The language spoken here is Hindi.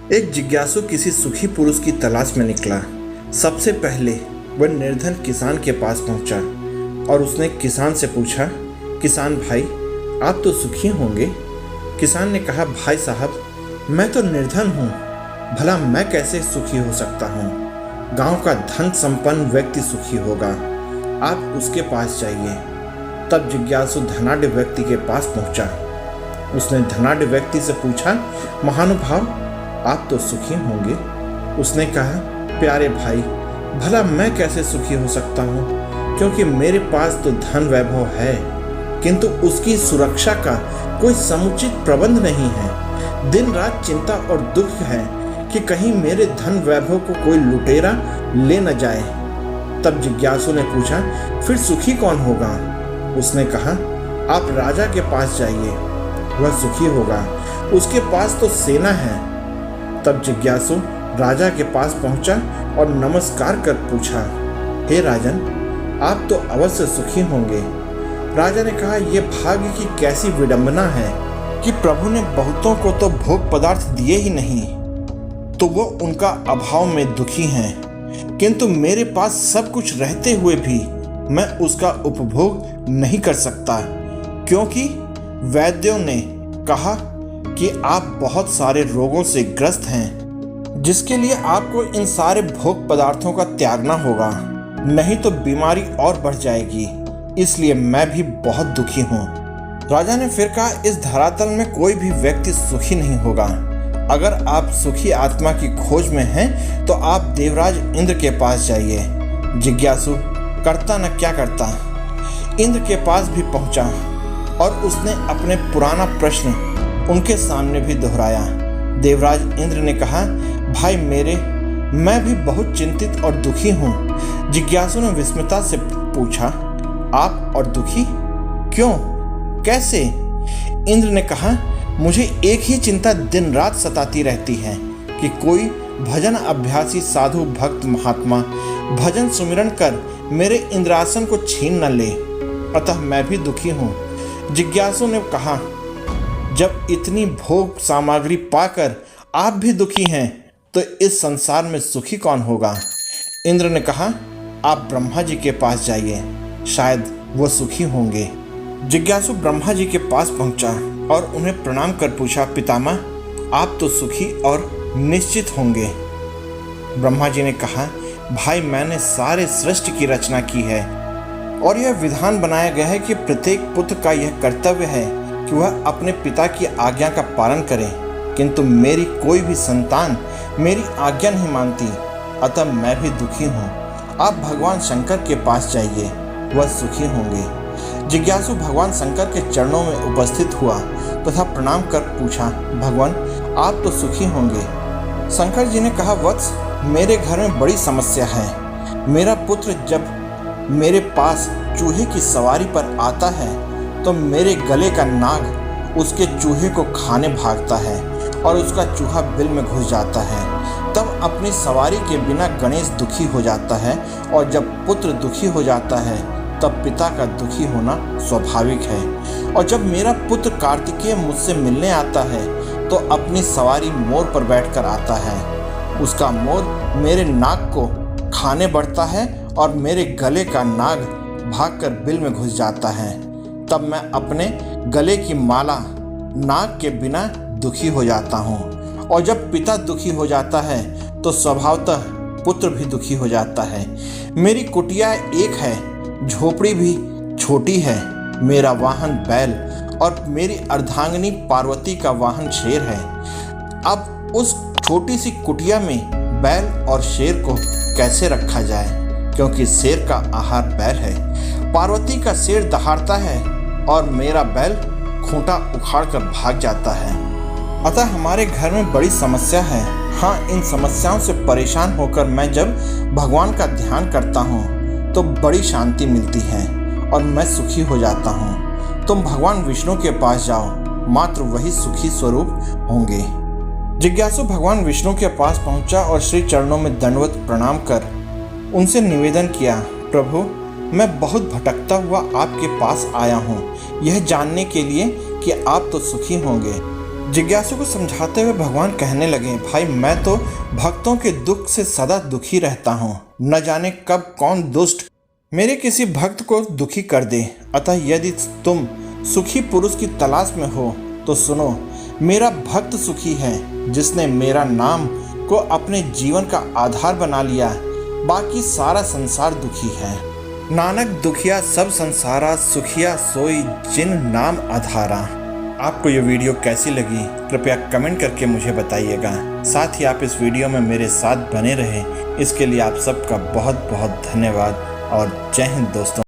एक जिज्ञासु किसी सुखी पुरुष की तलाश में निकला। सबसे पहले वह निर्धन किसान के पास पहुंचा और उसने किसान से पूछा, किसान भाई, आप तो सुखी होंगे। किसान ने कहा, भाई साहब, मैं तो निर्धन हूँ, भला मैं कैसे सुखी हो सकता हूँ। गांव का धन संपन्न व्यक्ति सुखी होगा, आप उसके पास जाइए। तब जिज्ञासु धनाढ्य व्यक्ति के पास पहुंचा। उसने धनाढ्य व्यक्ति से पूछा, महानुभाव, आप तो सुखी होंगे। उसने कहा, प्यारे भाई, भला मैं कैसे सुखी हो सकता हूँ, क्योंकि मेरे पास तो धन वैभव है, किंतु उसकी सुरक्षा का कोई समुचित प्रबंध नहीं है। दिन रात चिंता और दुख है कि कहीं मेरे धन वैभव को कोई लुटेरा ले न जाए। तब जिज्ञासु ने पूछा, फिर सुखी कौन होगा? उसने कहा, आप राजा के पास जाइए, वह सुखी होगा, उसके पास तो सेना है। तब जिज्ञासु राजा के पास पहुंचा और नमस्कार कर पूछा, हे राजन, आप तो अवश्य सुखी होंगे। राजा ने कहा, यह भाग्य की कैसी विडंबना है कि प्रभु ने बहुतों को तो भोग पदार्थ दिए ही नहीं, तो वो उनका अभाव में दुखी हैं, किंतु मेरे पास सब कुछ रहते हुए भी मैं उसका उपभोग नहीं कर सकता, क्योंकि वैद्यों ने कहा कि आप बहुत सारे रोगों से ग्रस्त हैं, जिसके लिए आपको इन सारे भोग पदार्थों का त्यागना होगा, नहीं तो बीमारी और बढ़ जाएगी। इसलिए मैं भी बहुत दुखी हूँ। राजा ने फिर कहा, इस धरातल में कोई भी व्यक्ति सुखी नहीं होगा। अगर आप सुखी आत्मा की खोज में हैं तो आप देवराज इंद्र के पास जाइए। जिज्ञासु करता न क्या करता इंद्र के पास भी पहुंचा और उसने अपने पुराना प्रश्न उनके सामने भी दोहराया। देवराज इंद्र ने कहा, भाई मेरे, मैं भी बहुत चिंतित और दुखी हूँ। जिज्ञासु ने विस्मयता से पूछा, आप और दुखी क्यों, कैसे? इंद्र ने कहा, मुझे एक ही चिंता दिन रात सताती रहती है कि कोई भजन अभ्यासी साधु भक्त महात्मा भजन सुमिरन कर मेरे इंद्रासन को छीन न ले, अतः मैं भी दुखी हूँ। जिज्ञासु ने कहा, जब इतनी भोग सामग्री पाकर आप भी दुखी हैं तो इस संसार में सुखी कौन होगा? इंद्र ने कहा, आप ब्रह्मा जी के पास जाइए, शायद वो सुखी होंगे। जिज्ञासु ब्रह्मा जी के पास पहुंचा और उन्हें प्रणाम कर पूछा, पितामह, आप तो सुखी और निश्चित होंगे। ब्रह्मा जी ने कहा, भाई, मैंने सारे सृष्टि की रचना की है और यह विधान बनाया गया है कि प्रत्येक पुत्र का यह कर्तव्य है कि वह अपने पिता की आज्ञा का पालन करे, किंतु मेरी कोई भी संतान मेरी आज्ञा नहीं मानती, अतः मैं भी दुखी हूँ। आप भगवान शंकर के पास जाइए, वह सुखी होंगे। जिज्ञासु भगवान शंकर के चरणों में उपस्थित हुआ तथा प्रणाम कर पूछा, भगवान, आप तो सुखी होंगे। शंकर जी ने कहा, वत्स, मेरे घर में बड़ी समस्या है। मेरा पुत्र जब मेरे पास चूहे की सवारी पर आता है तो मेरे गले का नाग उसके चूहे को खाने भागता है और उसका चूहा बिल में घुस जाता है। तब अपनी सवारी के बिना गणेश दुखी हो जाता है और जब पुत्र दुखी हो जाता है तब पिता का दुखी होना स्वाभाविक है। और जब मेरा पुत्र कार्तिकेय मुझसे मिलने आता है तो अपनी सवारी मोर पर बैठकर आता है। उसका मोर मेरे नाक को खाने बढ़ता है और मेरे गले का नाग भागकर बिल में घुस जाता है। तब मैं अपने गले की माला नाग के बिना दुखी हो जाता हूँ। और जब पिता दुखी हो जाता है तो स्वभावतः पुत्र भी दुखी हो जाता है। मेरी कुटिया एक है, झोपड़ी भी छोटी है, मेरा वाहन बैल और मेरी अर्धांगिनी पार्वती का वाहन शेर है। अब उस छोटी सी कुटिया में बैल और शेर को कैसे रखा जाए, क्योंकि शेर का आहार बैल है। पार्वती का शेर दहाड़ता है और मेरा बैल खूंटा उखाड़ कर भाग जाता है। अतः हमारे घर में बड़ी समस्या है। हाँ, इन समस्याओं से परेशान होकर मैं जब भगवान का ध्यान करता हूँ तो बड़ी शांति मिलती है और मैं सुखी हो जाता हूँ। तुम भगवान विष्णु के पास जाओ, मात्र वही सुखी स्वरूप होंगे। जिज्ञासु भगवान विष्णु के पास पहुंचा और श्री चरणों में दंडवत प्रणाम कर उनसे निवेदन किया, प्रभु, मैं बहुत भटकता हुआ आपके पास आया हूँ, यह जानने के लिए कि आप तो सुखी होंगे। जिज्ञासु को समझाते हुए भगवान कहने लगे, भाई मैं तो भक्तों के दुख से सदा दुखी रहता हूँ। न जाने कब कौन दुष्ट मेरे किसी भक्त को दुखी कर दे। अतः यदि तुम सुखी पुरुष की तलाश में हो तो सुनो, मेरा भक्त सुखी है जिसने मेरा नाम को अपने जीवन का आधार बना लिया। बाकी सारा संसार दुखी है। नानक दुखिया सब संसारा, सुखिया सोई जिन नाम आधारा। आपको ये वीडियो कैसी लगी कृपया कमेंट करके मुझे बताइएगा। साथ ही आप इस वीडियो में मेरे साथ बने रहें, इसके लिए आप सबका बहुत बहुत धन्यवाद और जय हिंद दोस्तों।